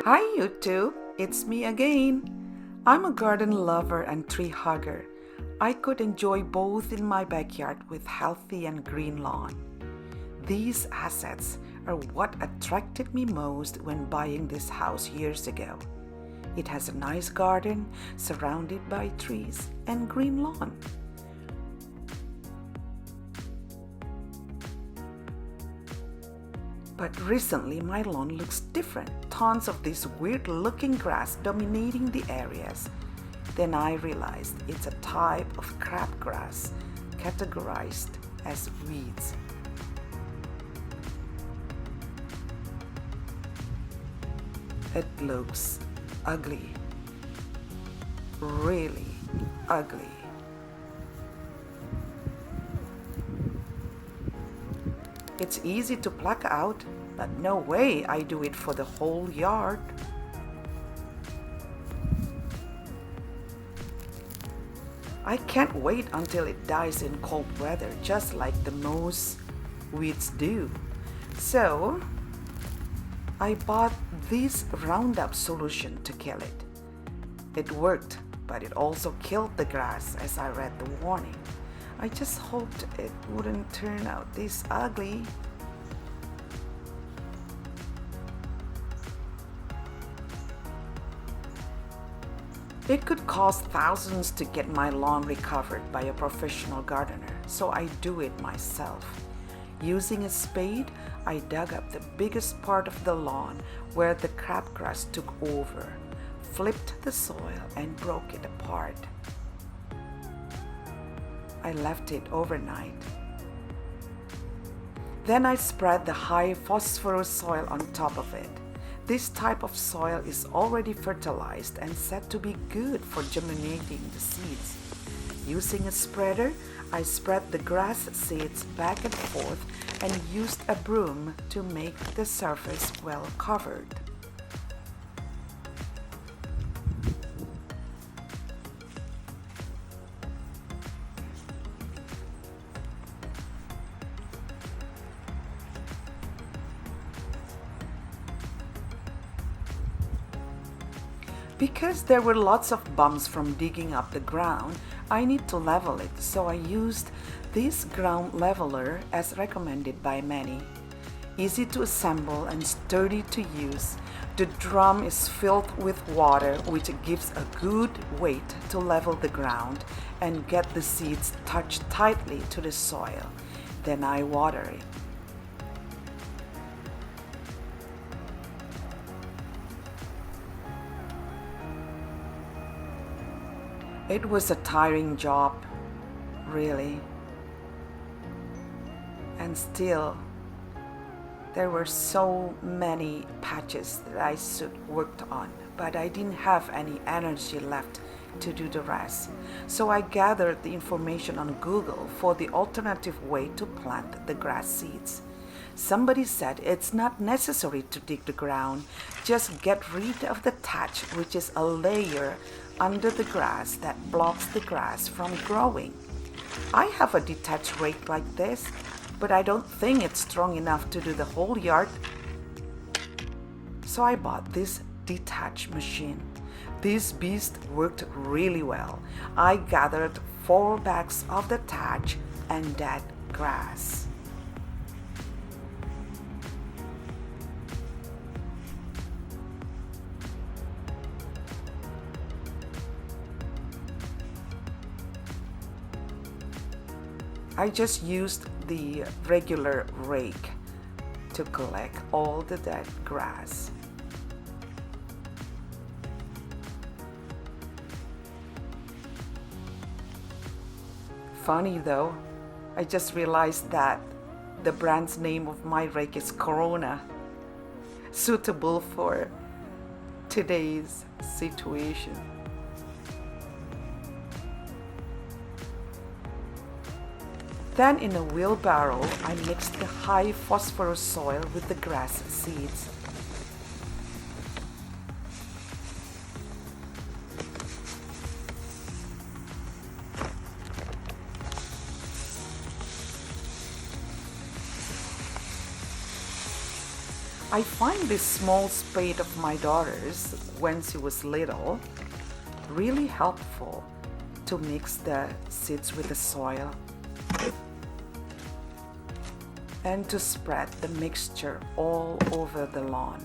Hi YouTube, it's me again. I'm a garden lover and tree hugger. I could enjoy both in my backyard with healthy and green lawn. These assets are what attracted me most when buying this house years ago. It has a nice garden surrounded by trees and green lawn. But recently my lawn looks different. Tons of this weird looking grass dominating the areas. Then I realized it's a type of crabgrass categorized as weeds. It looks ugly. Really ugly. It's easy to pluck out, but no way I do it for the whole yard. I can't wait until it dies in cold weather, just like the most weeds do. So, I bought this Roundup solution to kill it. It worked, but it also killed the grass as I read the warning. I just hoped it wouldn't turn out this ugly. It could cost thousands to get my lawn recovered by a professional gardener, so I do it myself. Using a spade, I dug up the biggest part of the lawn where the crabgrass took over, flipped the soil, and broke it apart. I left it overnight. Then I spread the high phosphorus soil on top of it. This type of soil is already fertilized and said to be good for germinating the seeds. Using a spreader, I spread the grass seeds back and forth and used a broom to make the surface well covered. Because there were lots of bumps from digging up the ground, I need to level it, so I used this ground leveler as recommended by many. Easy to assemble and sturdy to use, the drum is filled with water, which gives a good weight to level the ground and get the seeds touched tightly to the soil. Then I water it. It was a tiring job, really. And still, there were so many patches that I should worked on, but I didn't have any energy left to do the rest. So I gathered the information on Google for the alternative way to plant the grass seeds. Somebody said it's not necessary to dig the ground, just get rid of the thatch, which is a layer under the grass that blocks the grass from growing. I have a detached rake like this, but I don't think it's strong enough to do the whole yard. So I bought this detach machine. This beast worked really well. I gathered 4 bags of the thatch and dead grass. I just used the regular rake to collect all the dead grass. Funny though, I just realized that the brand's name of my rake is Corona, suitable for today's situation. Then in a wheelbarrow, I mixed the high phosphorus soil with the grass seeds. I find this small spade of my daughter's when she was little really helpful to mix the seeds with the soil and to spread the mixture all over the lawn.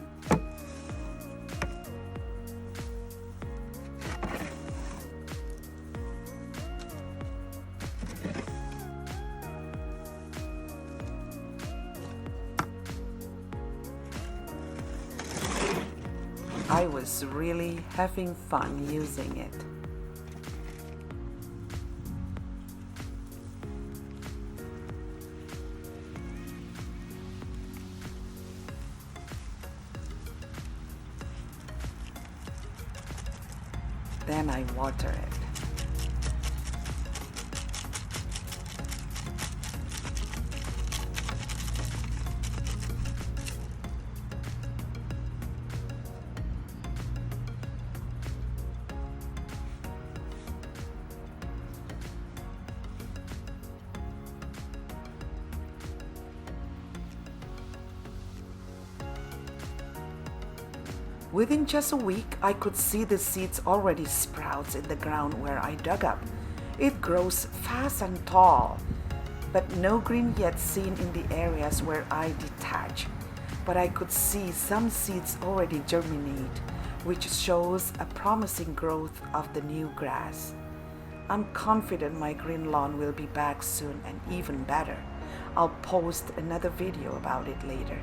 I was really having fun using it. Then I water it. Within just a week, I could see the seeds already sprouts in the ground where I dug up. It grows fast and tall, but no green yet seen in the areas where I detach. But I could see some seeds already germinate, which shows a promising growth of the new grass. I'm confident my green lawn will be back soon and even better. I'll post another video about it later.